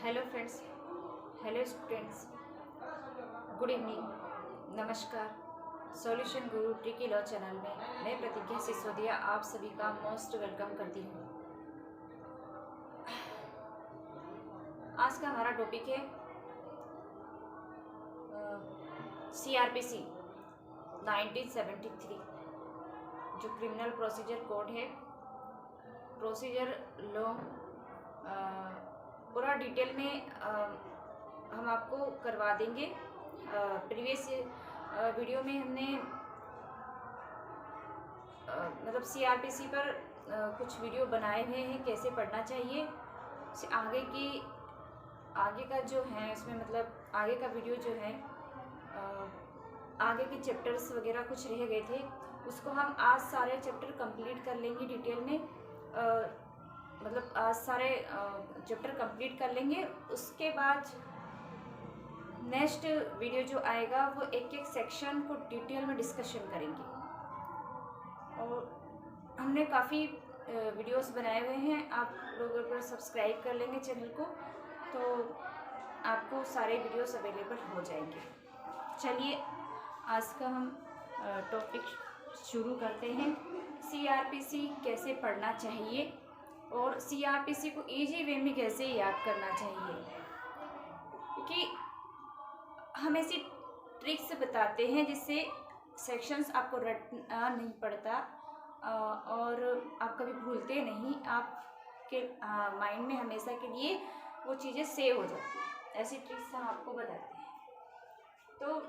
Hello friends, hello students, good evening, नमस्कार। Solution गुरु tricky law channel में मैं प्रतिज्ञा सिसोदिया आप सभी का मोस्ट वेलकम करती हूँ। आज का हमारा टॉपिक है CRPC 1973, जो क्रिमिनल प्रोसीजर कोड है, प्रोसीजर लॉ। पूरा डिटेल में हम आपको करवा देंगे। प्रीवियस वीडियो में हमने मतलब CRPC पर कुछ वीडियो बनाए हुए हैं, कैसे पढ़ना चाहिए। आगे का जो है इसमें मतलब आगे का वीडियो जो है आगे के चैप्टर्स वगैरह कुछ रह गए थे, उसको हम आज सारे चैप्टर कंप्लीट कर लेंगे डिटेल में। मतलब आज सारे चैप्टर कंप्लीट कर लेंगे। उसके बाद नेक्स्ट वीडियो जो आएगा वो एक एक सेक्शन को डिटेल में डिस्कशन करेंगे। और हमने काफ़ी वीडियोस बनाए हुए हैं, आप लोग अगर सब्सक्राइब कर लेंगे चैनल को तो आपको सारे वीडियोस अवेलेबल हो जाएंगे। चलिए आज का हम टॉपिक शुरू करते हैं। CRPC कैसे पढ़ना चाहिए और CRPC को इजी वे में कैसे याद करना चाहिए, क्योंकि हम ऐसी ट्रिक्स बताते हैं जिससे सेक्शंस आपको रटना नहीं पड़ता और आप कभी भूलते नहीं, आपके माइंड में हमेशा के लिए वो चीज़ें सेव हो जाती हैं। ऐसी ट्रिक्स हम आपको बताते हैं। तो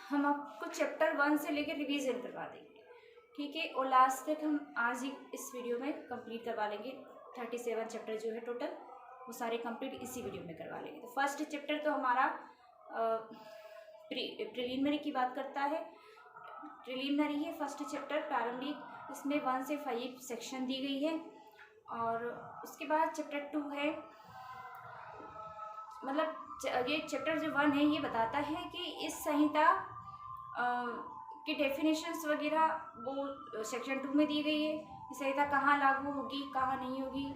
हम आपको चैप्टर 1 से लेकर रिवीजन करवा देंगे, ठीक है। और लास्ट तक हम आज ही इस वीडियो में कंप्लीट करवा लेंगे। 37 चैप्टर जो है टोटल, वो सारे कंप्लीट इसी वीडियो में करवा लेंगे। तो फर्स्ट चैप्टर तो हमारा प्रिलिमिनरी की बात करता है। प्रिलिमिनरी है फर्स्ट चैप्टर, प्रारंभिक। इसमें 1 से 5 सेक्शन दी गई है। और उसके बाद चैप्टर 2 है, मतलब ये चैप्टर जो 1 है ये बताता है कि इस संहिता की डेफिनेशंस वगैरह वो सेक्शन 2 में दी गई है। ये संहिता कहाँ लागू होगी, कहाँ नहीं होगी,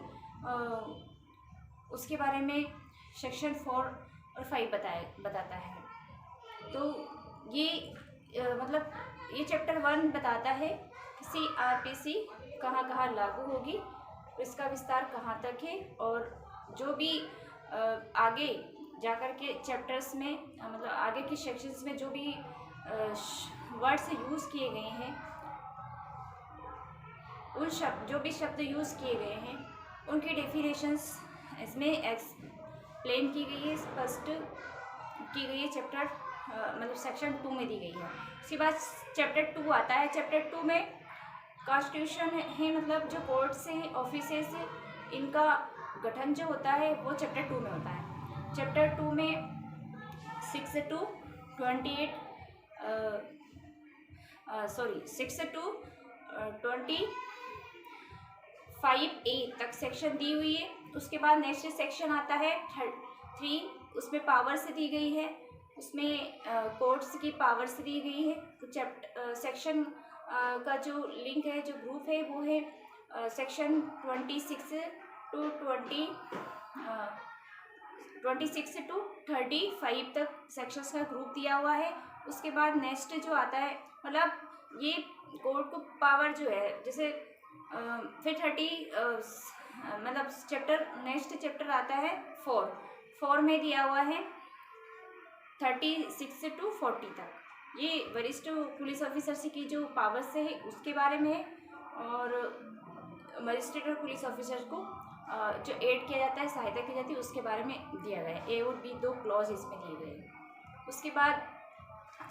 उसके बारे में सेक्शन 4 और 5 बताता है। तो ये मतलब ये चैप्टर 1 बताता है कि CRPC कहाँ कहाँ लागू होगी, इसका विस्तार कहाँ तक है, और जो भी आगे जाकर के चैप्टर्स में मतलब आगे के सेक्शंस में जो भी वर्ड्स यूज़ किए गए हैं, उन जो भी शब्द यूज़ किए गए हैं उनकी डेफिनेशंस इसमें एक्सप्लेन की गई है, स्पष्ट की गई है। चैप्टर मतलब सेक्शन 2 में दी गई है। उसके बाद चैप्टर 2 आता है। चैप्टर 2 में कॉन्स्टिट्यूशन है, मतलब जो कोर्ट्स हैं, ऑफिसेस हैं, इनका गठन जो होता है वो चैप्टर 2 में होता है। चैप्टर 2 में 6 to 28 6 to 25A तक सेक्शन दी हुई है। उसके बाद नेक्स्ट सेक्शन आता है 3, उसमें पावर्स दी गई है, उसमें कोर्ट्स की पावर्स दी गई है। तो चैप्टर सेक्शन का जो लिंक है, जो ग्रुप है, वो है सेक्शन 26 to 35 तक सेक्शंस का ग्रुप दिया हुआ है। उसके बाद नेक्स्ट जो आता है, मतलब ये कोर्ट को पावर जो है, जैसे फिर 30 मतलब चैप्टर नेक्स्ट चैप्टर आता है 4 में दिया हुआ है 36 to 40 तक। ये वरिष्ठ पुलिस ऑफिसर की जो पावर्स है उसके बारे में है, और मजिस्ट्रेट और पुलिस ऑफिसर को जो एड किया जाता है, सहायता की जाती है, उसके बारे में दिया गया है। A और B 2 क्लॉज इसमें दिए गए हैं। उसके बाद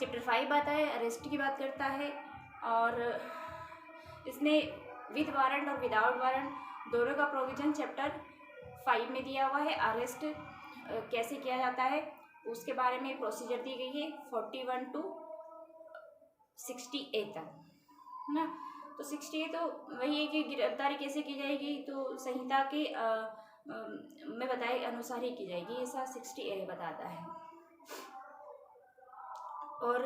चैप्टर 5 आता है, अरेस्ट की बात करता है, और इसमें विद वारंट और विदाउट वारंट दोनों का प्रोविजन चैप्टर 5 में दिया हुआ है। अरेस्ट कैसे किया जाता है उसके बारे में प्रोसीजर दी गई है 41 to 60A तक, है ना। तो 60A तो वही है कि गिरफ्तारी कैसे की जाएगी, तो संहिता के में बताए अनुसार ही की जाएगी, ऐसा 60A बताता है। और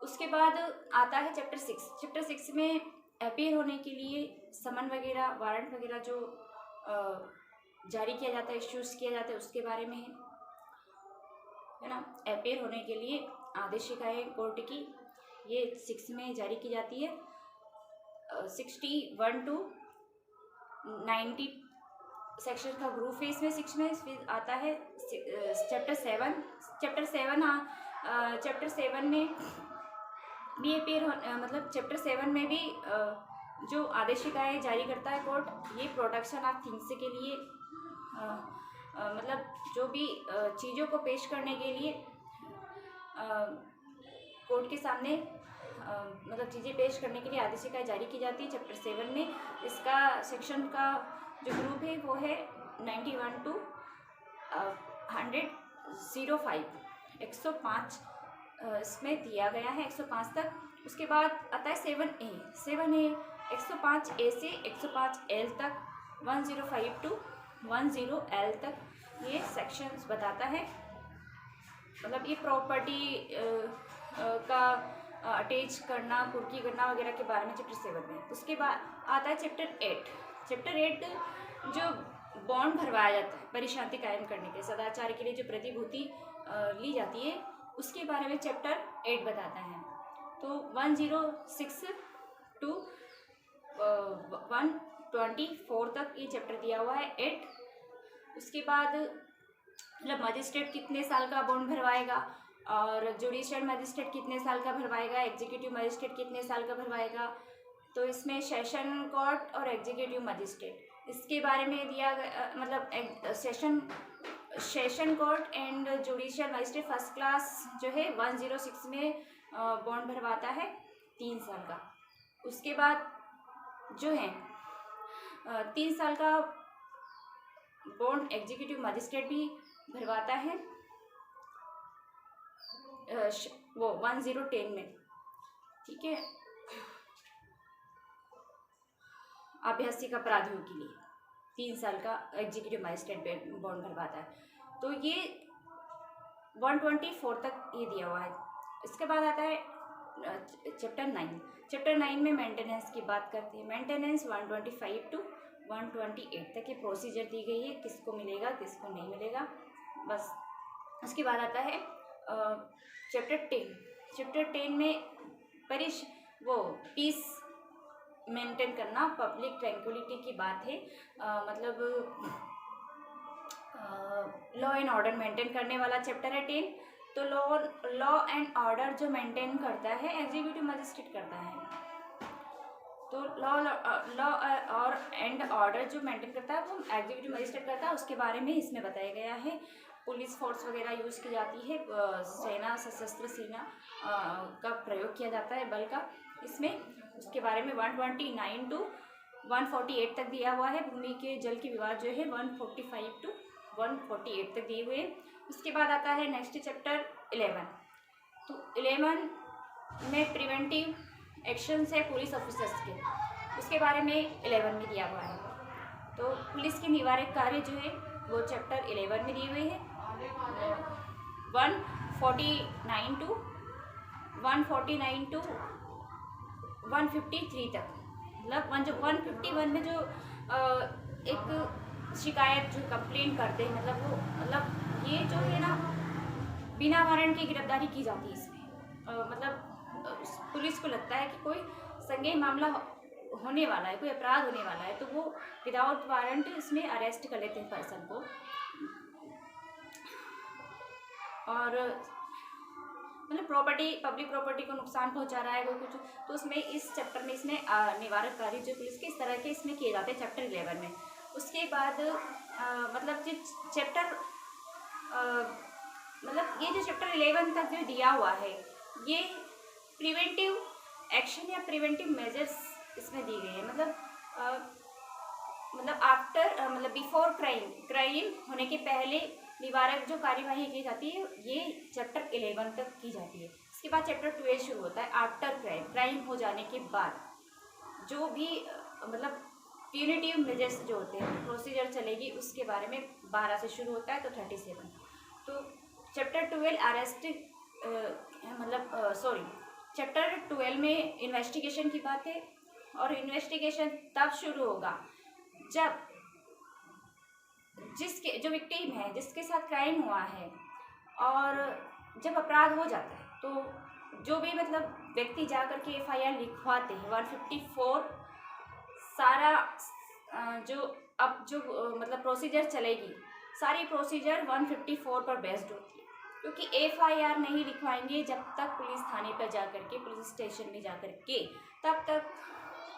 उसके बाद आता है चैप्टर 6। चैप्टर 6 में अपीयर होने के लिए समन वगैरह, वारंट वगैरह जो जारी किया जाता है, इश्यूज किया जाता है, उसके बारे में है ना। अपेयर होने के लिए आदेशिकाएँ कोर्ट की ये 6 में जारी की जाती है। 61 to 90 सेक्शन का ग्रुप है इसमें 6 में। फिर आता है चैप्टर 7। चैप्टर 7 में भी अपेयर मतलब चैप्टर 7 में भी जो आदेशिकाएँ जारी करता है कोर्ट, ये प्रोटेक्शन ऑफ थिंग्स के लिए मतलब जो भी चीज़ों को पेश करने के लिए कोर्ट के सामने मतलब चीज़ें पेश करने के लिए आदेशिकाएँ जारी की जाती है चैप्टर 7 में। इसका सेक्शन का जो ग्रुप है वो है 91 to 105, 105 इसमें दिया गया है, 105 तक। उसके बाद आता है 7A 105A से 105L तक, 105 to 10L तक ये सेक्शंस बताता है। मतलब ये प्रॉपर्टी का अटैच करना, कुर्की करना वगैरह के बारे में चैप्टर 7 में। उसके बाद आता है चैप्टर 8। चैप्टर 8 जो बॉन्ड भरवाया जाता है परिशांति कायम करने के सदाचार के लिए जो प्रतिभूति ली जाती है, उसके बारे में चैप्टर 8 बताता है। तो 106 to 124 तक ये चैप्टर दिया हुआ है 8। उसके बाद मतलब मजिस्ट्रेट कितने साल का बॉन्ड भरवाएगा और जुडिशियल मजिस्ट्रेट कितने साल का भरवाएगा, एग्जीक्यूटिव मजिस्ट्रेट कितने साल का भरवाएगा। तो इसमें सेशन कोर्ट और एग्जीक्यूटिव मजिस्ट्रेट इसके बारे में दिया गया, मतलब session court and judicial magistrate first class जो है 106 में बॉन्ड भरवाता है 3 साल का। उसके बाद जो है 3 साल का बॉन्ड एग्जीक्यूटिव मजिस्ट्रेट भी भरवाता है वो 1010 में, ठीक है, अभ्यासिक अपराधियों के लिए 3 साल का एग्जीक्यूटिव मजिस्ट्रेट बॉन्ड भरवाता है। तो ये 124 तक ये दिया हुआ है। इसके बाद आता है चैप्टर 9। चैप्टर 9 में मेंटेनेंस की बात करते हैं। मेंटेनेंस 125 to 128 तक ये प्रोसीजर दी गई है, किसको मिलेगा किसको नहीं मिलेगा बस। उसके बाद आता है चैप्टर 10। चैप्टर 10 में पीस मेंटेन करना, पब्लिक ट्रैंक्विलिटी की बात है। मतलब लॉ एंड ऑर्डर मेंटेन करने वाला चैप्टर है 10। तो लॉ एंड ऑर्डर जो मेंटेन करता है एग्जीक्यूटिव मजिस्ट्रेट करता है। तो लॉ और एंड ऑर्डर जो मेंटेन करता है वो एग्जीक्यूटिव मजिस्ट्रेट करता है, उसके बारे में इसमें बताया गया है। पुलिस फोर्स वगैरह यूज़ की जाती है, सेना सशस्त्र सेना का प्रयोग किया जाता है बल का इसमें। उसके बारे में 129 to 148 तक दिया हुआ है। भूमि के जल के विवाद जो है 145 to 148 तक दिए हुए हैं। उसके बाद आता है नेक्स्ट चैप्टर 11। तो 11 में प्रिवेंटिव एक्शंस है पुलिस ऑफिसर्स के, उसके बारे में 11 में दिया हुआ है। तो पुलिस के निवारक कार्य जो है वो चैप्टर 11 में दिए हुए हैं। 149 to 153 तक, मतलब जो 151 में जो एक शिकायत जो कंप्लेंट करते हैं, मतलब वो मतलब ये जो है ना बिना वारंट की गिरफ्तारी की जाती है इसमें। मतलब पुलिस को लगता है कि कोई संज्ञेय मामला होने वाला है, कोई अपराध होने वाला है, तो वो विदाउट वारंट इसमें अरेस्ट कर लेते हैं पर्सन को। और मतलब पब्लिक प्रॉपर्टी को नुकसान पहुंचा रहा है कोई कुछ, तो उसमें इस चैप्टर में इसमें निवारक कार्य जो पुलिस के इस तरह के इसमें किए जाते हैं चैप्टर 11 में। उसके बाद मतलब जो चैप्टर मतलब ये जो चैप्टर 11 तक जो दिया हुआ है ये प्रिवेंटिव एक्शन या प्रिवेंटिव मेजर्स इसमें दी गई है। मतलब आफ्टर मतलब बिफोर क्राइम होने के पहले निवारक जो कार्यवाही की जाती है ये चैप्टर 11 तक की जाती है। इसके बाद चैप्टर 12 शुरू होता है आफ्टर क्राइम हो जाने के बाद जो भी मतलब प्यूनिटिव मेजर्स जो होते हैं प्रोसीजर चलेगी उसके बारे में 12 से शुरू होता है, तो 37। तो चैप्टर 12 अरेस्ट चैप्टर 12 में इन्वेस्टिगेशन की बात है, और इन्वेस्टिगेशन तब शुरू होगा जब जिसके जो विक्टिम है, जिसके साथ क्राइम हुआ है, और जब अपराध हो जाता है तो जो भी मतलब व्यक्ति जा कर के एफआईआर लिखवाते हैं 154 सारा जो अब जो मतलब प्रोसीजर चलेगी, सारी प्रोसीजर 154 पर बेस्ड होती है, क्योंकि एफआईआर नहीं लिखवाएंगे जब तक पुलिस थाने पर जा कर के, पुलिस स्टेशन में जा कर के, तब तक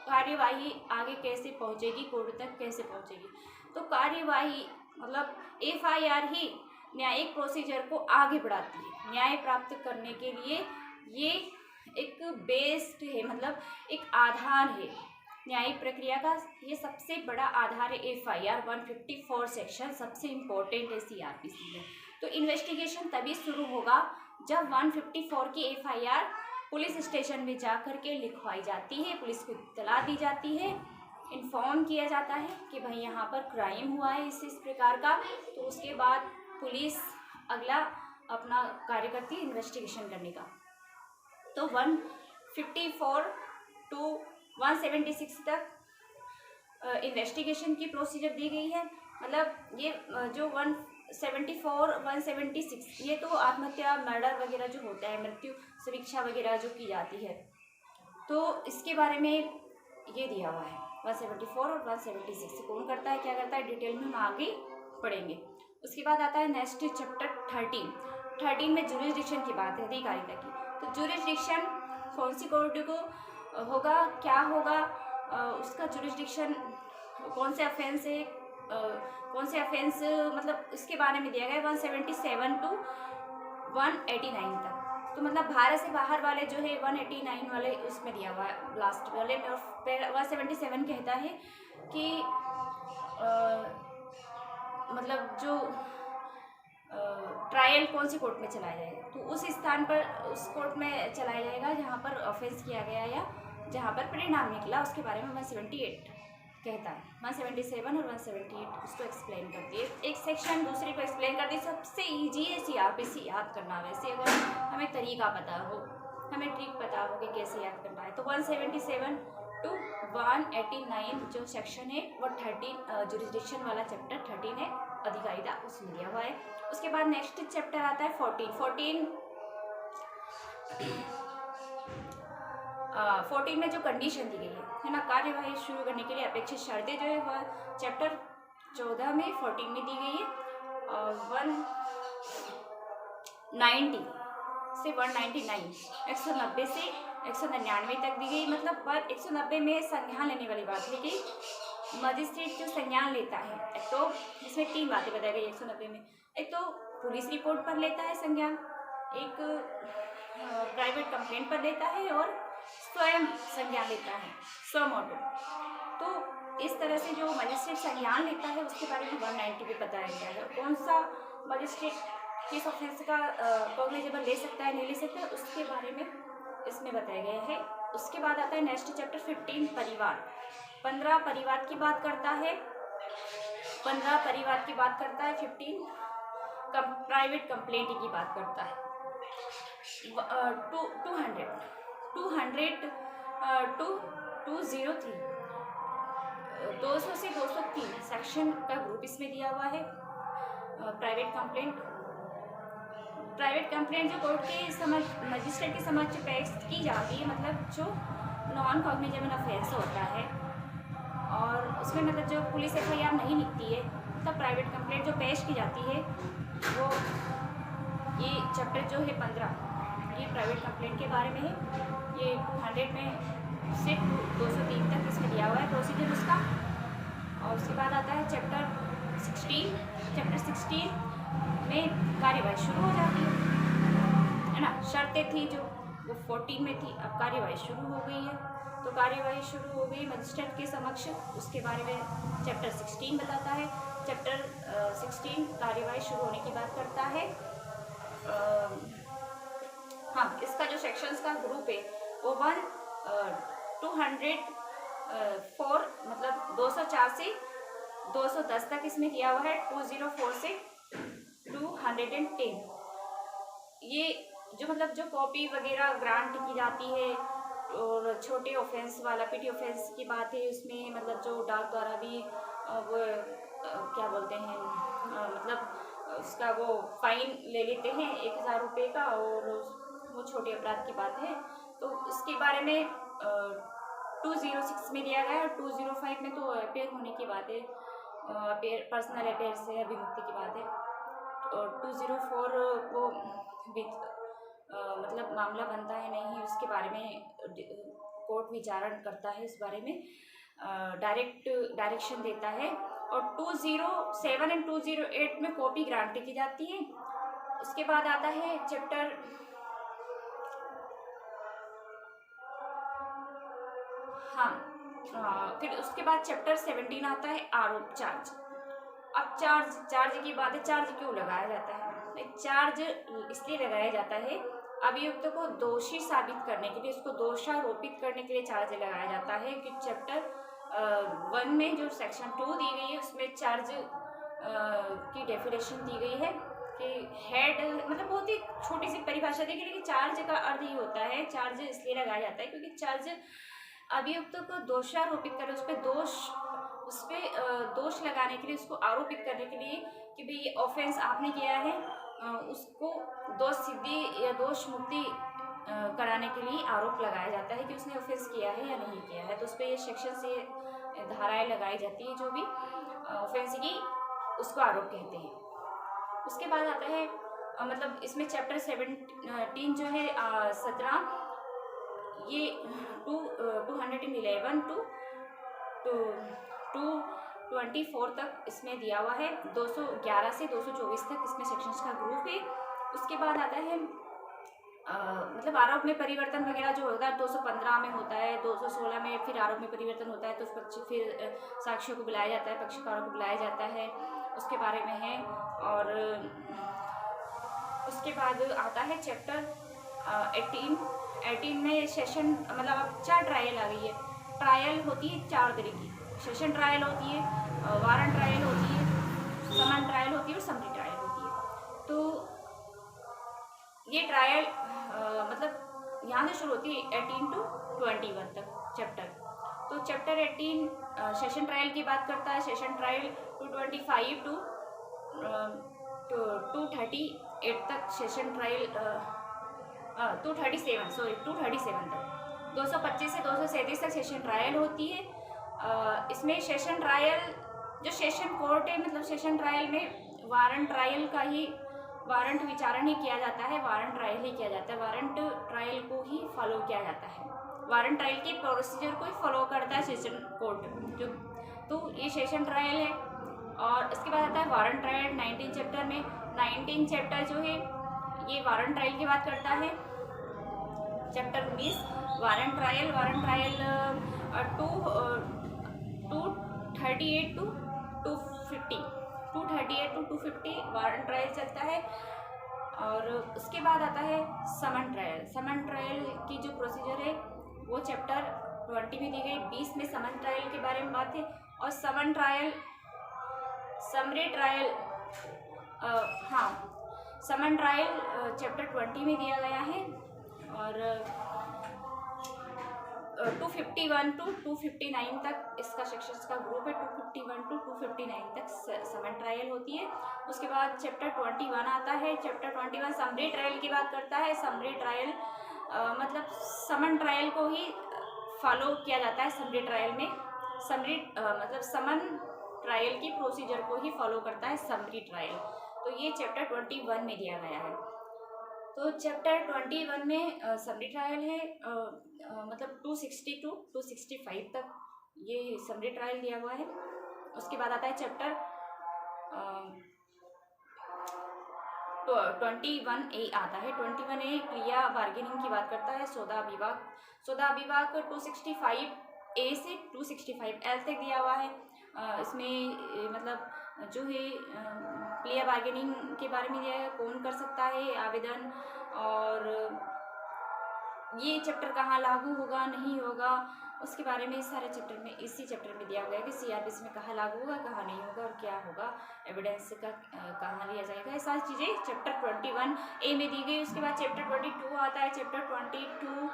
कार्यवाही आगे कैसे पहुंचेगी, कोर्ट तक कैसे पहुंचेगी। तो कार्यवाही मतलब एफआईआर ही न्यायिक प्रोसीजर को आगे बढ़ाती है। न्याय प्राप्त करने के लिए ये एक बेस्ड है, मतलब एक आधार है न्यायिक प्रक्रिया का। ये सबसे बड़ा आधार है एफआईआर 154 सेक्शन, सबसे इम्पोर्टेंट है सीआरपीसी में। तो इन्वेस्टिगेशन तभी शुरू होगा जब 154 की एफआईआर पुलिस स्टेशन में जा कर के लिखवाई जाती है, पुलिस को इत्तला दी जाती है, इन्फॉर्म किया जाता है कि भाई यहाँ पर क्राइम हुआ है इस प्रकार का। तो उसके बाद पुलिस अगला अपना कार्य करती है इन्वेस्टिगेशन करने का। तो 154 टू 176 तक इन्वेस्टिगेशन की प्रोसीजर दी गई है। मतलब ये जो 174 176 ये तो आत्महत्या, मर्डर वगैरह जो होता है, मृत्यु समीक्षा वगैरह जो की जाती है, तो इसके बारे में ये दिया हुआ है 174 और 176 कौन करता है, क्या करता है, डिटेल में हम आगे पढ़ेंगे। उसके बाद आता है नेक्स्ट चैप्टर 13 में जुरिस्डिक्शन की बात है, अधिकारिता की। तो जुरिस्डिक्शन कौन सी कोर्ट को होगा, क्या होगा, उसका जुरिस्डिक्शन कौन से ऑफेंस है, कौन से ऑफेंस, मतलब इसके बारे में दिया गया है 177 टू 189 तक। तो मतलब भारत से बाहर वाले जो है 189 वाले उसमें दिया हुआ है लास्ट वाले में। और 177 कहता है कि मतलब जो ट्रायल कौन सी कोर्ट में चलाया जाएगा, तो उस स्थान पर उस कोर्ट में चलाया जाएगा जहाँ पर ऑफेंस किया गया या जहाँ पर परिणाम निकला, उसके बारे में 178 कहता है। 177 और 178 उसको एक्सप्लेन करती है, एक सेक्शन दूसरे को एक्सप्लेन करती है। सबसे ईजी है सीआरपीसी याद करना। वैसे अगर हमें तरीका पता हो, हमें ट्रिक पता हो कि कैसे याद करना है, तो 177 टू 189 जो सेक्शन है वो 13 जुरिस्डिक्शन वाला चैप्टर 13 है, अधिकारिता, उसमें दिया हुआ है। उसके बाद नेक्स्ट चैप्टर आता है 14 में जो कंडीशन दी गई है ना, कार्यवाही शुरू करने के लिए अपेक्षित शर्तें जो है वह चैप्टर 14 में 14 में दी गई है। 190 से 199 190 से 199 तक दी गई। मतलब पर 190 में संज्ञान लेने वाली बात है कि मजिस्ट्रेट जो संज्ञान लेता है, तो इसमें 3 बातें बताई गई 190 में। एक तो पुलिस रिपोर्ट पर लेता है संज्ञान, एक प्राइवेट कंप्लेंट पर लेता है, और स्वयं संज्ञान लेता है, स्वमोटो। तो इस तरह से जो मजिस्ट्रेट संज्ञान लेता है उसके बारे में 190 में बताया गया है। कौन सा मजिस्ट्रेट किस ऑफेंस का कॉग्निजेबल ले सकता है, नहीं ले सकता, उसके बारे में इसमें बताया गया है। उसके बाद आता है नेक्स्ट चैप्टर 15 परिवार। 15 परिवार की बात करता है, 15 परिवार की बात करता है। 15 प्राइवेट कंप्लेंट की बात करता है। 203 200 से 203 सेक्शन का ग्रुप इसमें दिया हुआ है। प्राइवेट कंप्लेंट जो कोर्ट के समझ, मजिस्ट्रेट के समक्ष पेश की जाती है, मतलब जो नॉन कॉग्निजेबल ऑफेंस होता है, और उसमें मतलब जो पुलिस एफआईआर नहीं लिखती है, तब प्राइवेट कंप्लेंट जो पेश की जाती है, वो ये चैप्टर जो है 15 ये प्राइवेट कंप्लेंट के बारे में है। ये 200 में से 203 तक इसमें दिया हुआ है प्रोसीजर उसका। और उसके बाद आता है चैप्टर 16 में कार्यवाही शुरू हो जाती है ना। शर्तें थी जो वो 14 में थी, अब कार्यवाही शुरू हो गई है। तो कार्यवाही शुरू हो गई मजिस्ट्रेट के समक्ष, उसके बारे में चैप्टर 16 बताता है। चैप्टर 16 कार्यवाही शुरू होने की बात करता है। हाँ, इसका जो सेक्शंस का ग्रुप है वो 204 मतलब 204 से 210 तक इसमें किया हुआ है। 204 से 210 ये जो मतलब जो कॉपी वगैरह ग्रांट की जाती है, और छोटे ऑफेंस वाला पीटी ऑफेंस की बात है, उसमें मतलब जो डाक द्वारा भी वो क्या बोलते हैं, मतलब उसका वो फाइन ले लेते हैं 1000 रुपये का, और वो छोटे अपराध की बात है। तो इसके बारे में 206 में दिया गया है, और 205 में तो अपेयर होने की बात है, अपेयर पर्सनल अपेयर से अभिमुक्ति की बात है। और 204 वो मतलब मामला बनता है नहीं, उसके बारे में कोर्ट विचारण करता है, इस बारे में डायरेक्शन देता है। और 207 एंड 208 में कॉपी ग्रांट की जाती है। उसके बाद आता है चैप्टर फिर उसके बाद चैप्टर 17 आता है आरोप चार्ज। अब चार्ज की बात है, चार्ज क्यों लगाया जाता है? चार्ज इसलिए लगाया जाता है अभियुक्त को दोषी साबित करने के लिए, उसको दोषारोपित करने के लिए चार्ज लगाया जाता है। कि चैप्टर 1 में जो सेक्शन 2 दी गई है उसमें चार्ज की डेफिनेशन दी गई है कि हेड, मतलब बहुत ही छोटी सी परिभाषा दी गई, लेकिन चार्ज का अर्थ ही होता है, चार्ज इसलिए लगाया जाता है क्योंकि चार्ज अभियुक्त को दोषारोपित करे, उस पर दोष लगाने के लिए, उसको आरोपित करने के लिए कि भाई ये ऑफेंस आपने किया है, उसको दोष सिद्धि या दोष मुक्ति कराने के लिए आरोप लगाया जाता है कि उसने ऑफेंस किया है या नहीं किया है। तो उस पर ये सेक्शन से धाराएं लगाई जाती है, जो भी ऑफेंस की उसको आरोप कहते हैं। उसके बाद आता है मतलब इसमें चैप्टर 17 जो है 17, ये 211 टू 224 तक इसमें दिया हुआ है। 211 से 224 तक इसमें सेक्शंस का ग्रुप है। उसके बाद आता है मतलब आरोप में परिवर्तन वगैरह जो होता है 215 में होता है, 216 में फिर आरोप में परिवर्तन होता है, तो फिर साक्षियों को बुलाया जाता है, पक्षकारों को बुलाया जाता है, उसके बारे में है। और उसके बाद आता है चैप्टर 18 में सेशन, मतलब अब 4 ट्रायल आ गई है। ट्रायल होती है 4 तरह की, सेशन ट्रायल होती है, वारंट ट्रायल होती है, समन ट्रायल होती है और समरी ट्रायल होती है। तो ये ट्रायल मतलब यहाँ से शुरू होती है 18 to 21 तक चैप्टर। तो चैप्टर 18 सेशन ट्रायल की बात करता है। सेशन ट्रायल 225 to 238 तक सेशन ट्रायल 237 तक, 225 से 237 तक सेशन ट्रायल होती है। इसमें सेशन ट्रायल जो सेशन कोर्ट है, मतलब सेशन ट्रायल में वारंट ट्रायल का ही, वारंट विचारण ही किया जाता है, वारंट ट्रायल ही किया जाता है, वारंट ट्रायल को ही फॉलो किया जाता है, वारंट ट्रायल के प्रोसीजर को ही फॉलो करता है सेशन कोर्ट जो। तो ये सेशन ट्रायल है। और इसके बाद आता है वारंट ट्रायल 19 चैप्टर में। 19 चैप्टर जो है ये वारंट ट्रायल की बात करता है। Chapter 19 warrant trial. Warrant trial 238 to 250, 238 to 250 warrant trial चलता है। और उसके बाद आता है समन ट्रायल। समन ट्रायल की जो प्रोसीजर है वो चैप्टर 20 में दी गई। 20 में समन ट्रायल के बारे में बात है। और समन ट्रायल, समरी ट्रायल, समन ट्रायल चैप्टर 20 में दिया गया है। और 251 to 259 तक इसका सेक्शंस का ग्रुप है। 251 to 259 तक समन ट्रायल होती है। उसके बाद चैप्टर 21 आता है। चैप्टर 21 समरी ट्रायल की बात करता है। समरी ट्रायल मतलब समन ट्रायल को ही फॉलो किया जाता है समरी ट्रायल में। समरी मतलब समन ट्रायल की प्रोसीजर को ही फॉलो करता है समरी ट्रायल। तो ये चैप्टर 21 में दिया गया है। तो चैप्टर 21 में समरी ट्रायल है, मतलब 260 to 265 तक ये समरी ट्रायल दिया हुआ है। उसके बाद आता है चैप्टर 21A आता है। 21A क्रिया बार्गेनिंग की बात करता है। सौदा विभाग, सौदा विभाग 265A से 265L तक दिया हुआ है। इसमें मतलब जो है क्लियर बार्गेनिंग के बारे में दिया है, कौन कर सकता है आवेदन, और ये चैप्टर कहाँ लागू होगा नहीं होगा, उसके बारे में सारे चैप्टर में, इसी चैप्टर में दिया गया है कि सीआरपीसी में कहाँ लागू होगा, कहाँ नहीं होगा और क्या होगा, एविडेंस का कहाँ लिया जाएगा, ये सारी चीज़ें चैप्टर 21A में दी गई। उसके बाद चैप्टर 22 आता है। चैप्टर 22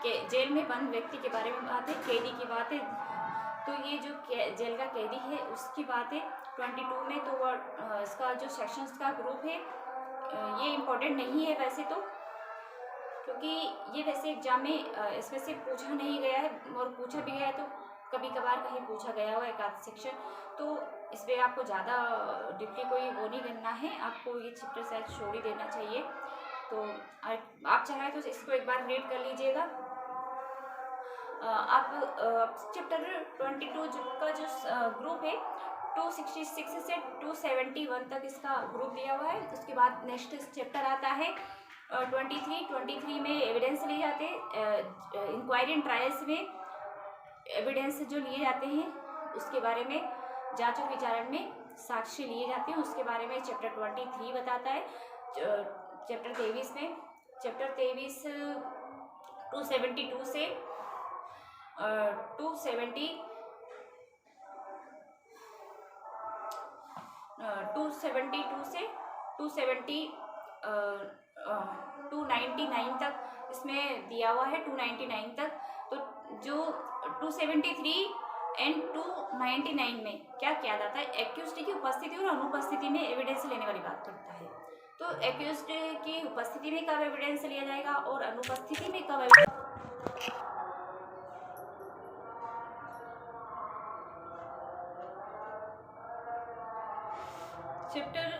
ये जेल में बंद व्यक्ति के बारे में बात है, कैदी की बात है। तो ये जो जेल का कैदी है उसकी बात है 22 में। तो इसका जो सेक्शंस का ग्रुप है ये इम्पोर्टेंट नहीं है वैसे तो, क्योंकि ये वैसे एग्जाम में इसमें से पूछा नहीं गया है, और पूछा भी गया है तो कभी कभार कहीं पूछा गया हुआ एक आध सेक्शन, तो इस पर आपको ज़्यादा डीपली कोई वो नहीं करना है, आपको ये चैप्टर शायद छोड़ ही देना चाहिए। तो आप चाहें तो इसको एक बार रीड कर लीजिएगा। आप चैप्टर 22 का जो ग्रुप है 266 से 271 तक इसका ग्रुप दिया हुआ है। उसके बाद नेक्स्ट चैप्टर आता है 23 में एविडेंस लिए जाते हैं, इंक्वायरी एंड ट्रायल्स में एविडेंस जो लिए जाते हैं उसके बारे में, जांच और विचारण में साक्ष्य लिए जाते हैं उसके बारे में चैप्टर 23 बताता है। चैप्टर 23 में 272 से 272 से 299 तक इसमें दिया हुआ है, 299 तक। तो जो 273 एंड 299 में क्या किया जाता है, एक्यूज्ड की उपस्थिति और अनुपस्थिति में एविडेंस लेने वाली बात करता है। तो एक्यूज्ड की उपस्थिति में कब एविडेंस लिया जाएगा और अनुपस्थिति में कब एविडेंस। चैप्टर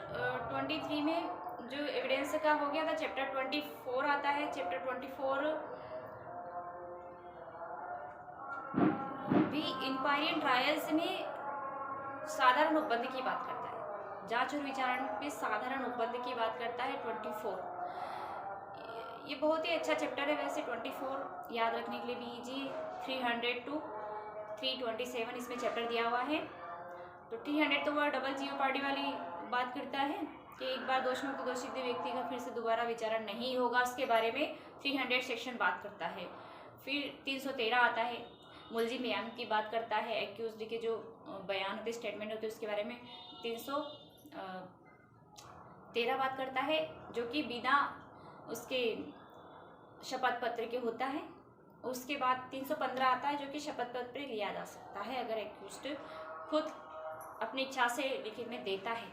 23 में जो एविडेंस का हो गया था, चैप्टर 24 आता है। चैप्टर 24 भी इंक्वायरी एंड ट्रायल्स में साधारण उपबंध की बात करता है, जांच और विचारण में साधारण उपबंध की बात करता है 24। ये बहुत ही अच्छा चैप्टर है वैसे 24 याद रखने के लिए भी इजी। 300 to 327 इसमें चैप्टर दिया हुआ है। तो 300 तो वह डबल जीओपार्डी वाली बात करता है कि एक बार दोषमुक्त दोषित व्यक्ति का फिर से दोबारा विचारण नहीं होगा, उसके बारे में 300 सेक्शन बात करता है। फिर 313 आता है, मुलजिम बयान की बात करता है, एक्यूज्ड के जो बयान होते स्टेटमेंट होते उसके बारे में 313 बात करता है, जो कि बिना उसके शपथ पत्र के होता है। उसके बाद 315 आता है, जो कि शपथ पत्र लिया जा सकता है अगर एक्यूज्ड खुद अपनी इच्छा से लिखित में देता है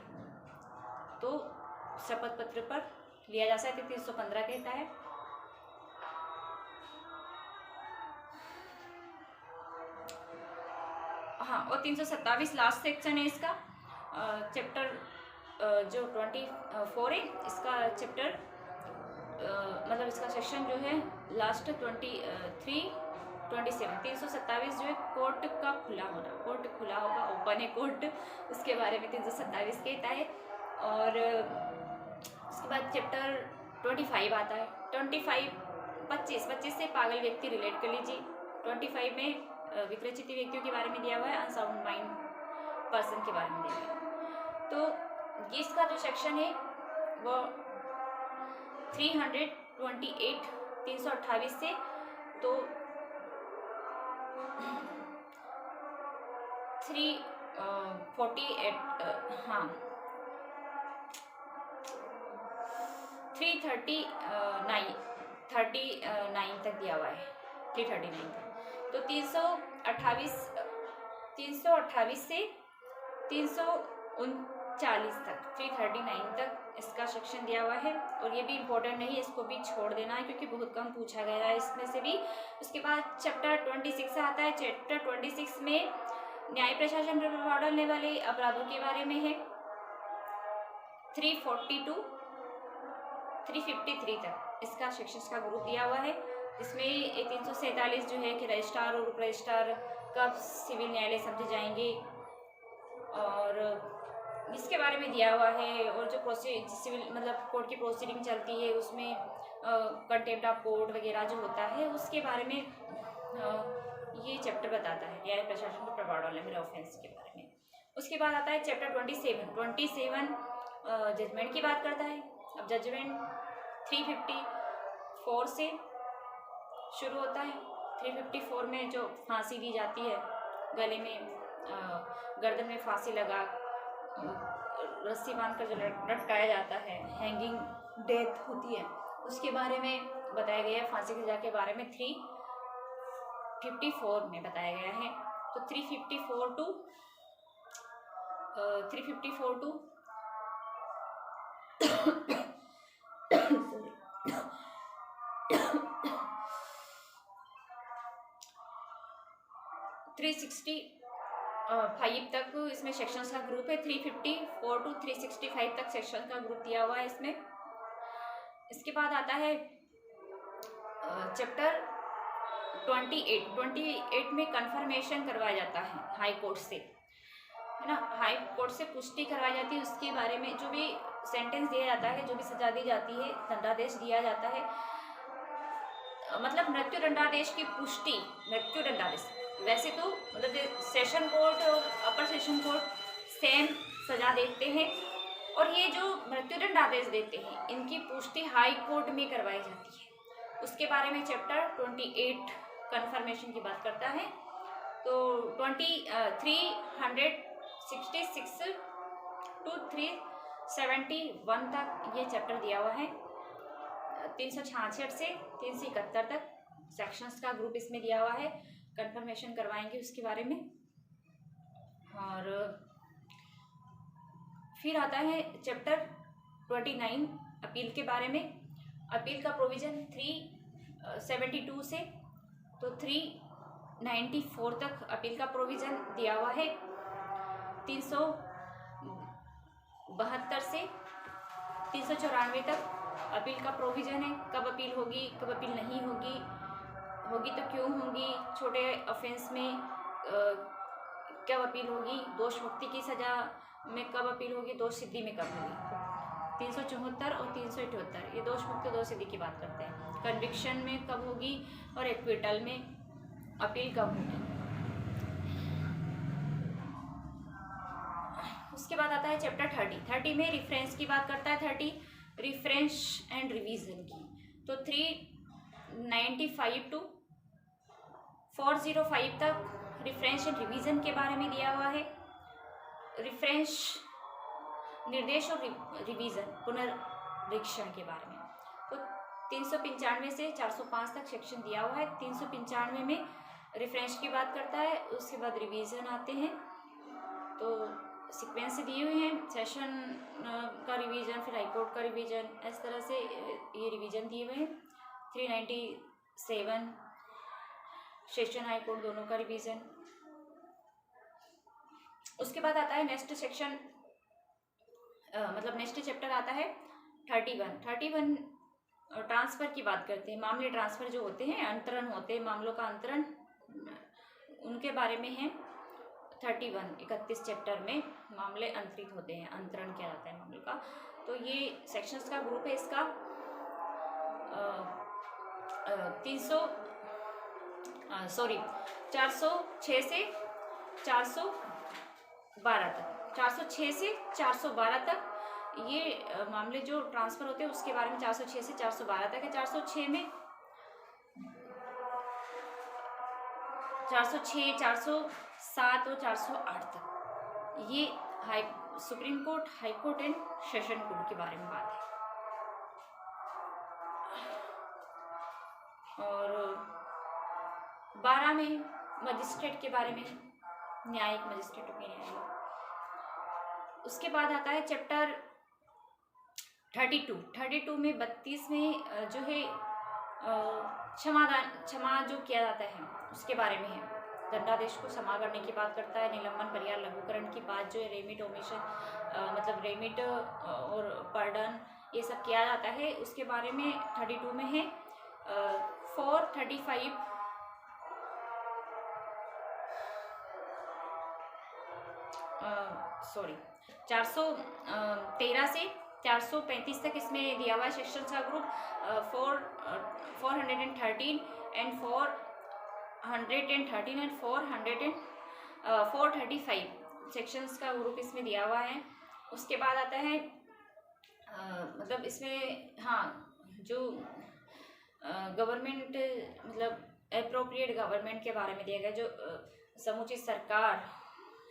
तो शपथ पत्र पर लिया जा सकता है, 315 कहता है। हाँ, और 327 लास्ट सेक्शन है इसका। चैप्टर जो 24 है इसका चैप्टर मतलब इसका सेक्शन जो है लास्ट 27 327 जो है कोर्ट का खुला होना, कोर्ट खुला होगा, ओपन है कोर्ट, उसके बारे में 327 कहता है। और उसके बाद चैप्टर 25 आता है। 25 से पागल व्यक्ति रिलेट कर लीजिए। 25 में विकृत व्यक्तियों के बारे में दिया हुआ है, अनसाउंड माइंड पर्सन के बारे में दिया हुआ है। तो इसका जो सेक्शन है वो 328 328 से तो 348 हाँ 339 तक दिया हुआ है, 339 तक। तो 328 से 339 तक 339 तक इसका सेक्शन दिया हुआ है। और ये भी इम्पोर्टेंट नहीं है, इसको भी छोड़ देना है क्योंकि बहुत कम पूछा गया है इसमें से भी। उसके बाद चैप्टर 26 आता है। चैप्टर 26 में न्याय प्रशासन पर प्रभाव डालने वाले अपराधों के बारे में है। 342 353 तक इसका सेक्शंस का ग्रुप दिया हुआ है। इसमें 347 जो है कि रजिस्ट्रार और उप रजिस्ट्रार कब सिविल न्यायालय समझे जाएंगे और इसके बारे में दिया हुआ है। और जो सिविल मतलब कोर्ट की प्रोसीडिंग चलती है उसमें कंटेम्प्ट ऑफ कोर्ट वगैरह जो होता है उसके बारे में ये चैप्टर बताता है, न्याय प्रशासन को प्रभाव डालने में ऑफेंस के बारे में। उसके बाद आता है चैप्टर 27 जजमेंट की बात करता है। अब जजमेंट 354 से शुरू होता है। 354 में जो फांसी दी जाती है, गले में गर्दन में फांसी लगा रस्सी बांधकर जो लटकाया जाता है, हैंगिंग डेथ होती है, उसके बारे में बताया गया है। फांसी की सजा के बारे में 354 में बताया गया है। तो 354 टू 365 तक इसमें सेक्शंस का ग्रुप है। 354 टू 365 तक सेक्शन का ग्रुप दिया हुआ है इसमें। इसके बाद आता है चैप्टर 28 में कन्फर्मेशन करवाया जाता है हाई कोर्ट से, है ना। हाई कोर्ट से पुष्टि करवाई जाती है उसके बारे में, जो भी सेंटेंस दिया जाता है, जो भी सजा दी जाती है, दंडादेश दिया जाता है, मतलब मृत्यु दंडादेश की पुष्टि, मृत्यु दंडादेश। वैसे तो मतलब सेशन कोर्ट और अपर सेशन कोर्ट सेम सजा देते हैं, और ये जो मृत्यु दंडादेश देते हैं इनकी पुष्टि हाई कोर्ट में करवाई जाती है। उसके बारे में चैप्टर 28 कन्फर्मेशन की बात करता है। तो 366 टू 371 तक ये चैप्टर दिया हुआ है। 366 से 371 तक सेक्शंस का ग्रुप इसमें दिया हुआ है। कन्फर्मेशन करवाएंगे उसके बारे में। और फिर आता है चैप्टर 29 अपील के बारे में। अपील का प्रोविज़न 372 से तो 394 तक अपील का प्रोविज़न दिया हुआ है। 372 से 394 तक अपील का प्रोविज़न है। कब अपील होगी, कब अपील नहीं होगी, होगी तो क्यों होगी, छोटे ऑफेंस में कब अपील होगी, दोष मुक्ति की सज़ा में कब अपील होगी, दोष सिद्धि में कब होगी। 374 और 378 ये दोष मुक्ति दोष सिद्धि की बात करते हैं। कन्विक्शन में कब होगी और एक्विटल में अपील कब होगी। उसके बाद आता है चैप्टर 30 में रिफरेंस की बात करता है। 30 रिफरेंस एंड रिवीजन की। तो 395 टू 405 तक रिफरेंस एंड रिवीजन के बारे में दिया हुआ है। रिफरेंस निर्देश और रिवीजन पुनरीक्षण के बारे में। तो 395 से 405 तक सेक्शन दिया हुआ है। 395 में रेफरेंस की बात करता है, उसके बाद रिवीजन आते हैं। तो सीक्वेंस दिए हुए हैं, सेशन का रिवीजन, फिर हाईकोर्ट का रिवीजन, इस तरह से ये रिवीजन दिए हुए हैं। 397 सेशन हाईकोर्ट दोनों का रिवीजन। उसके बाद आता है नेक्स्ट सेक्शन, मतलब नेक्स्ट चैप्टर आता है 31 ट्रांसफ़र की बात करते हैं। मामले ट्रांसफ़र जो होते हैं, अंतरण होते हैं, मामलों का अंतरण, उनके बारे में है। 31 चैप्टर में मामले अंतरित होते हैं, अंतरण किया जाता है मामले का। तो ये सेक्शंस का ग्रुप है इसका। 406 से 412 तक, 406 से 412 तक ये मामले जो ट्रांसफ़र होते हैं उसके बारे में 406 से 412 तक है। 406 में 406, 407 और 408 तक ये supreme court, high court and session court के बारे में बात है। और 12 में मजिस्ट्रेट के बारे में, न्यायिक मजिस्ट्रेटों के न्यायिक। उसके बाद आता है चैप्टर 32 में 32 में जो है क्षमा जो किया जाता है उसके बारे में है। दंडादेश को क्षमा करने की बात करता है। निलंबन, परिहार, लघुकरण की बात जो है, रेमिट, ओमिशन, मतलब रेमिट और पार्डन, ये सब किया जाता है, उसके बारे में 32 में है। 413 से 435 तक इसमें दिया हुआ है सेक्शंस का ग्रुप। 413 एंड 413 एंड 435 सेक्शंस का ग्रुप इसमें दिया हुआ है। उसके बाद आता है मतलब इसमें जो गवर्नमेंट, मतलब एप्रोप्रिएट गवर्नमेंट के बारे में दिया गया, जो समुचित सरकार है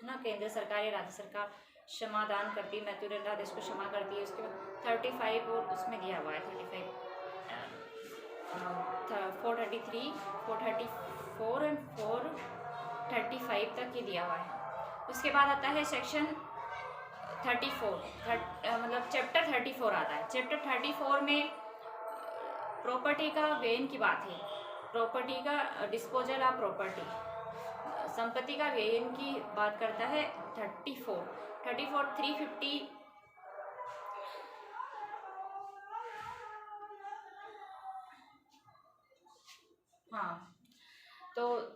ना, केंद्र सरकार या राज्य सरकार क्षमादान करती है, मृत्यु दंडादेश को क्षमा करती है। उसके बाद 35 और उसमें दिया हुआ है 35, 433, 434 एंड 35 तक ये दिया हुआ है। उसके बाद आता है सेक्शन 34, मतलब चैप्टर 34 आता है। चैप्टर 34 में प्रॉपर्टी का व्ययन की बात है, प्रॉपर्टी का डिस्पोजल ऑफ प्रॉपर्टी, संपत्ति का व्ययन की बात करता है 34 350। हाँ, तो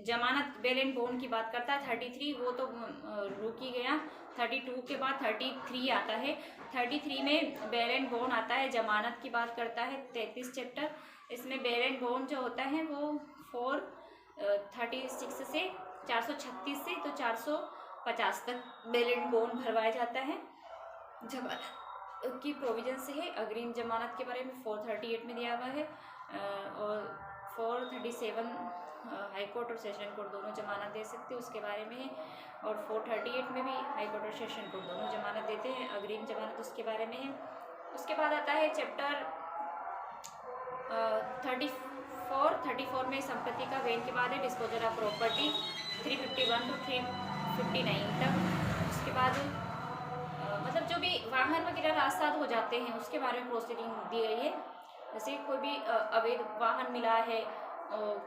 जमानत बेल एंड बॉन्ड की बात करता है 33, वो तो रुक ही गया। 32 के बाद 33 आता है। 33 में बेल एंड बॉन्ड आता है, जमानत की बात करता है 33 चैप्टर। इसमें बेल एंड बॉन्ड जो होता है वो 436 से 436 से तो 450 तक बेल एंड बॉन्ड भरवाया जाता है। जमानत की प्रोविजन से है। अग्रिम जमानत के बारे में 438 में दिया हुआ है, और 437 हाई कोर्ट और सेशन कोर्ट दोनों जमानत दे सकते हैं, उसके बारे में है। और 438 में भी हाई कोर्ट और सेशन कोर्ट दोनों जमानत देते हैं, अग्रिम जमानत उसके बारे में है। उसके बाद आता है चैप्टर 34 में संपत्ति का व्ययन के बाद है डिस्पोजल ऑफ प्रॉपर्टी 351 to 359 तक। उसके बाद मतलब जो भी वाहन वगैरह रास्ता हो जाते हैं उसके बारे में प्रोसीडिंग दी गई है। जैसे कोई भी अवैध वाहन मिला है,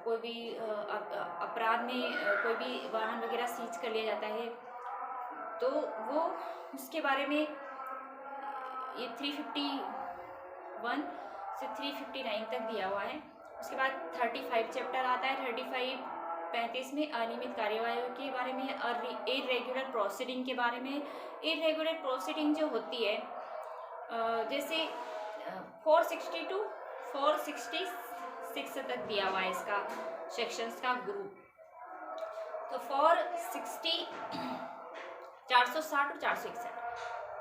कोई भी अपराध में कोई भी वाहन वगैरह सीज कर लिया जाता है, तो वो उसके बारे में ये 351 से 359 तक दिया हुआ है। उसके बाद 35 चैप्टर आता है। 35 में अनियमित कार्यवाही के बारे में, इरेगुलर प्रोसीडिंग के बारे में। इरेगुलर प्रोसीडिंग जो होती है, जैसे 460 to 466 तक दिया हुआ है इसका सेक्शंस का ग्रुप। तो 460 460 और 461,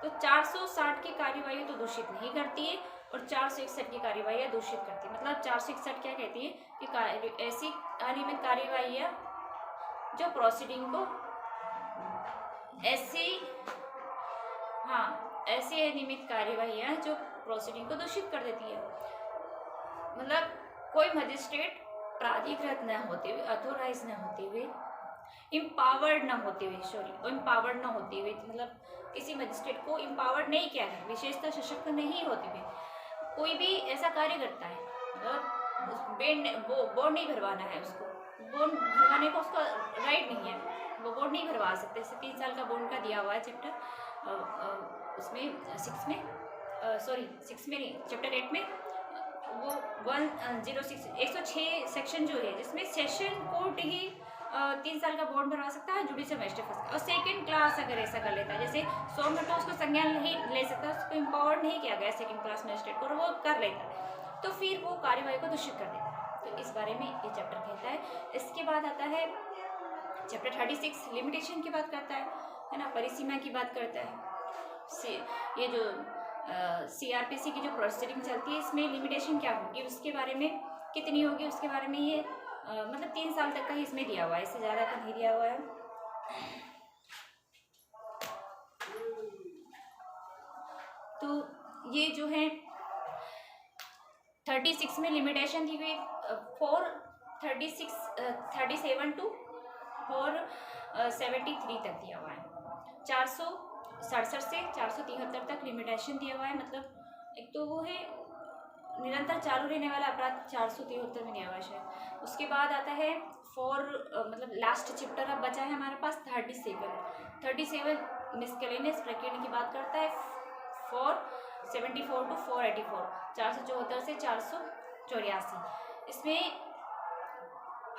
तो 460 की कार्यवाही तो दूषित नहीं करती है और 461 की कार्यवाही दूषित करती है। मतलब 461 क्या कहती है कि ऐसी अनियमित कार्यवाही जो प्रोसीडिंग को ऐसी अनियमित कार्यवाही जो प्रोसीडिंग को दूषित कर देती है। मतलब कोई मजिस्ट्रेट प्राधिकृत न होते हुए, अथोराइज न होते हुए, इम्पावर्ड न होते हुए, मतलब किसी मजिस्ट्रेट को इम्पावर्ड नहीं किया है, विशेषतः सशक्त नहीं होते हुए कोई भी ऐसा कार्य करता है, मतलब बॉन्ड नहीं भरवाना है, उसको बॉन्ड भरवाने को उसका राइट नहीं है, वो बॉन्ड नहीं भरवा सकते। जैसे 3 साल का बॉन्ड का दिया हुआ है चैप्टर उसमें 6 में नहीं, चैप्टर 8 में वो 106 सेक्शन जो है, जिसमें सेशन कोर्ट ही 3 साल का बॉन्ड भरवा सकता है, जुडिशियल मजिस्ट्रेट कर सकता है। और सेकंड क्लास अगर ऐसा कर लेता है, जैसे 100 मिनट उसको संज्ञान नहीं ले सकता, उसको इम्पावर्ड नहीं किया गया सेकंड क्लास मजिस्ट्रेट को, और वो कर लेता है, तो फिर वो कार्यवाही को दूषित कर देता है। तो इस बारे में ये चैप्टर कहता है। इसके बाद आता है चैप्टर 36, लिमिटेशन की बात करता है ना, परिसीमा की बात करता है। ये जो CRPC की जो प्रोसीडिंग चलती है, इसमें लिमिटेशन क्या होगी, उसके बारे में कितनी होगी, उसके बारे में ये मतलब 3 साल तक का ही इसमें दिया हुआ है, इससे ज़्यादा का नहीं दिया हुआ है। तो ये जो है 36 में लिमिटेशन दी हुई 437 to 473 तक दिया हुआ है। 467 से 473 तक लिमिटेशन दिया हुआ है। मतलब एक तो वो है निरंतर चालू रहने वाला अपराध 473 में दिया हुआ है शायद। उसके बाद आता है मतलब लास्ट चैप्टर अब बचा है हमारे पास 37 मिसकेलेनियस प्रकरण की बात करता है। 474 to 484, 474 से 484। इसमें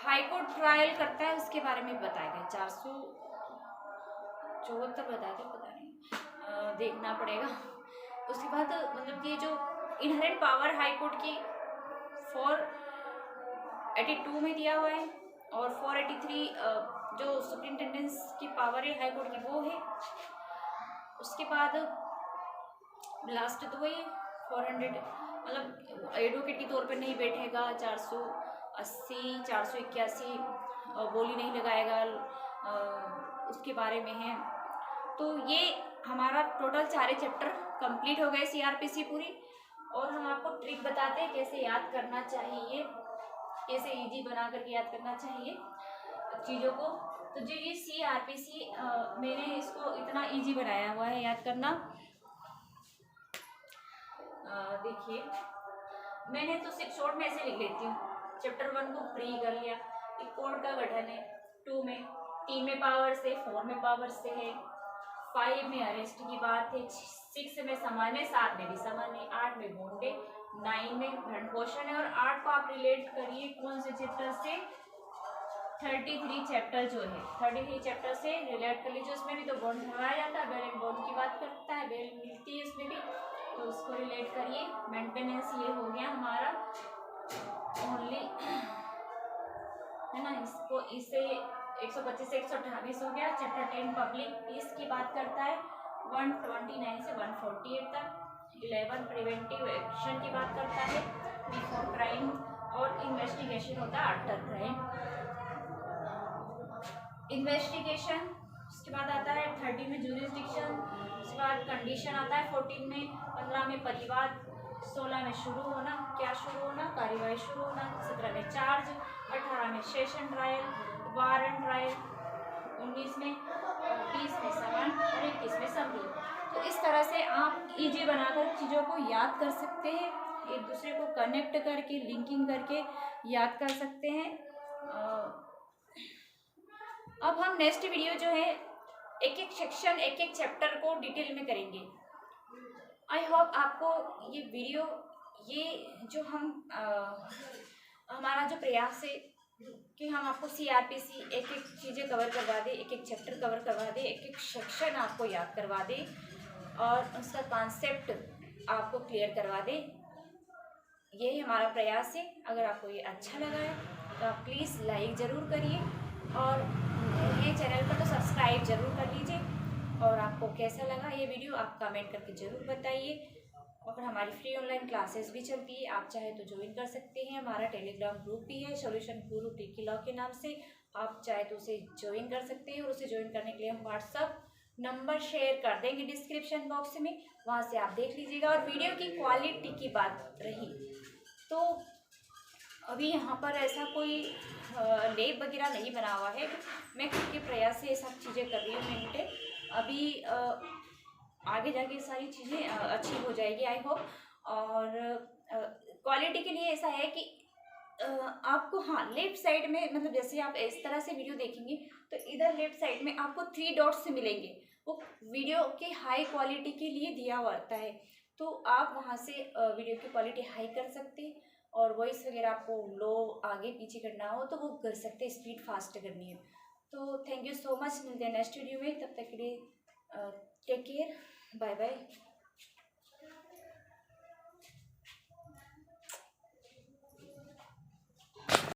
हाईकोर्ट ट्रायल करता है, उसके बारे में बताया गया। 474 बताया गया, पता नहीं, देखना पड़ेगा। उसके बाद मतलब ये जो इनहेरेंट पावर हाईकोर्ट की 482 में दिया हुआ है, और 483 जो सुप्रिंटेंडेंस की पावर है हाईकोर्ट की वो है। उसके बाद लास्ट तो वही 400, मतलब एडवोकेट के तौर पर नहीं बैठेगा। 480 481 बोली नहीं लगाएगा, उसके बारे में है। तो ये हमारा टोटल 4 चैप्टर कंप्लीट हो गए CRPC पूरी। और हम आपको ट्रिक बताते हैं कैसे याद करना चाहिए। कैसे इजी बना करके याद करना चाहिए चीज़ों को। तो जो ये CRPC मैंने इसको इतना इजी बनाया हुआ है याद करना। देखिए मैंने तो सिर्फ शॉर्ट में ऐसे लिख लेती हूँ। चैप्टर 1 को फ्री कर लिया। एक कोड का गठन है 2 में, 3 में पावर से, 4 में पावर से है, 5 में अरेस्ट की बात है, 6 में समान है, 7 में भी समान है, 8 में बॉन्ड है, 9 में भरण पोषण है। और 8 को आप रिलेट करिए कौन से चैप्टर से, 33 चैप्टर जो है 33 चैप्टर से रिलेट कर लीजिए। उसमें भी तो बॉन्ड लगाया जाता है, बेल एंड बॉन्ड की बात करता है, बेल मिलती है उसमें भी, तो उसको रिलेट करिए। मेंटेनेंस ये हो गया हमारा ओनली, है ना। इसको इससे 125 से 128 हो गया। चैप्टर 10 पब्लिक पीस की बात करता है 129 से 148 तक। 11 प्रिवेंटिव एक्शन की बात करता है बिफोर क्राइम, और इन्वेस्टिगेशन होता है आफ्टर क्राइम। इन्वेस्टिगेशन उसके बाद आता है 30 में जुरिस्डिक्शन, उसके बाद कंडीशन आता है 14 में, 15 में परिवाद, 16 में शुरू होना, क्या शुरू होना, कार्यवाही शुरू होना, 17 में चार्ज, 18 में सेशन ट्रायल, वारंट ट्रायल, 19 में, 20 में समन और 21 में समरी। तो इस तरह से आप इजी बनाकर चीज़ों को याद कर सकते हैं, एक दूसरे को कनेक्ट करके लिंकिंग करके याद कर सकते हैं। अब हम नेक्स्ट वीडियो जो है एक एक सेक्शन एक एक चैप्टर को डिटेल में करेंगे। आई होप आपको ये वीडियो, ये जो हम हमारा जो प्रयास है कि हम आपको CRPC एक एक चीज़ें कवर करवा दें, एक एक चैप्टर कवर करवा दें, एक एक सेक्शन आपको याद करवा दें और उसका कॉन्सेप्ट आपको क्लियर करवा दें, यही हमारा प्रयास है। अगर आपको ये अच्छा लगा है तो आप प्लीज़ लाइक ज़रूर करिए और ये चैनल पर तो सब्सक्राइब ज़रूर कर लीजिए। और आपको कैसा लगा ये वीडियो आप कमेंट करके ज़रूर बताइए। और हमारी फ्री ऑनलाइन क्लासेस भी चलती है, आप चाहे तो ज्वाइन कर सकते हैं। हमारा टेलीग्राम ग्रुप भी है सॉल्यूशन गुरु टिकी लॉ के नाम से, आप चाहे तो उसे ज्वाइन कर सकते हैं। और उसे ज्वाइन करने के लिए हम व्हाट्सअप नंबर शेयर कर देंगे डिस्क्रिप्शन बॉक्स में, वहाँ से आप देख लीजिएगा। और वीडियो की क्वालिटी की बात रही तो अभी यहाँ पर ऐसा कोई लेब वगैरह नहीं बना हुआ है, मैं खुद के प्रयास से ये सब चीज़ें कर रही हूँ मेंटेन। अभी आगे जाके सारी चीज़ें अच्छी हो जाएगी आई होप। और क्वालिटी के लिए ऐसा है कि आपको, हाँ, लेफ्ट साइड में, मतलब जैसे आप इस तरह से वीडियो देखेंगे तो इधर लेफ्ट साइड में आपको 3 डॉट्स मिलेंगे, वो वीडियो के हाई क्वालिटी के लिए दिया हुआ आता है। तो आप वहाँ से वीडियो की क्वालिटी हाई कर सकते हैं और वॉइस वगैरह आपको लो आगे पीछे करना हो तो वो कर सकते हैं, स्पीड फास्ट करनी है। तो थैंक यू सो मच, मिलते हैं नेक्स्ट वीडियो में, तब तक के लिए टेक केयर, बाय बाय।